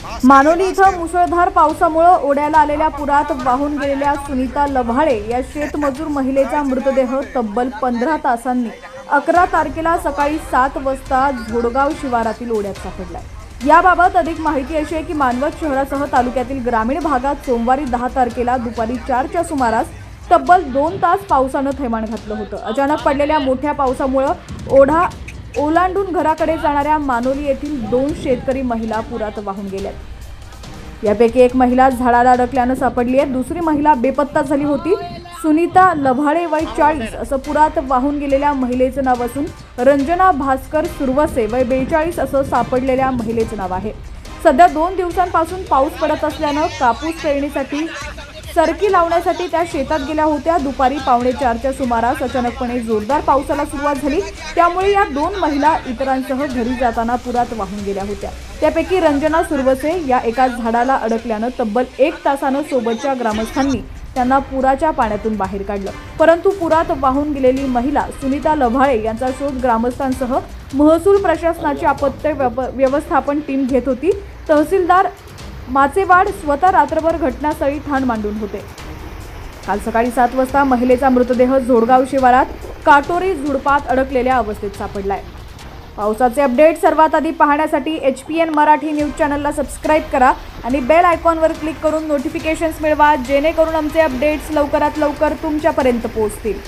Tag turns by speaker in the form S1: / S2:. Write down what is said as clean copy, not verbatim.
S1: मानोली इथं मुसळधार पावसामुळे ओढ्याला आलेल्या पुरात वाहून गेलेल्या सुनीता लव्हाळे या शेतमजूर महिलेचा मृतदेह तब्बल 15 तासांनी 11 तारखेला सकाळी 7 वाजता झोडगाव शिवारातील ओढ्यात सापडलाय। याबाबत अधिक माहिती अशी आहे की मानवत शहरासह तालुक्यातील ग्रामीण भागात सोमवारी 10 तारखेला दुपारी 4च्या सुमारास तब्बल 2 तास पावसानं थैमान घातलं होतं। अचानक पडलेल्या मोठ्या पावसामुळे ओढा ओलांडून घराकडे जाणाऱ्या मानोली येथील 2 शेतकरी महिला पुरात वाहून गेल्यात। यापैकी एक महिला झाडाला अडकल्यानं सापडली आहे, दुसरी महिला बेपत्ता झाली होती। सुनीता लव्हाळे वय 40 असं पुरात वाहून गेलेल्या महिलेचं नाव असून रंजना भास्कर सुरवसे वय 42 असं सापडलेल्या महिलेचं नाव आहे। सध्या 2 दिवसांपासून पाऊस पडत असल्यानं कापूस पेरणीसाठी सरकी लावण्यासाठी त्या शेतात गेल्या होत्या। दुपारी 3:45च्या सुमारास अचानकपणे जोरदार पावसाला सुरुवात झाली, त्यामुळे या 2 महिला इतरांसह घरी जाताना पुरात वाहून गेल्या होत्या। त्यापैकी रंजना सुरवसे या एका झाडाला अडकल्यानं तब्बल 1 तासानं सोबतच्या ग्रामस्थांनी त्यांना पुराच्या पाण्यातून बाहेर काढलं, परंतु पुरात वाहून गेलेली महिला सुनीता लव्हाळे यांचा शोध ग्रामस्थांसह महसूल प्रशासनाची आपत्ती व्यवस्थापन टीम घेत होती। तहसीलदार माचेवाड स्वतः रात्रभर घटनास्थळी ठाण मांडून होते। काल सकाळी 7 वाजता महिलेचा मृतदेह झोडगाव शिवारात काटोरी झुडपात अडकलेल्या अवस्थेत सापडलाय। पावसाचे अपडेट सर्वात आधी पाहण्यासाठी HPN मराठी न्यूज चॅनलला सबस्क्राइब करा आणि बेल आयकॉनवर क्लिक करून नोटिफिकेशन्स मिळवा, जेणेकरून आमचे अपडेट्स लवकरात लवकर तुमच्यापर्यंत पोहोचतील।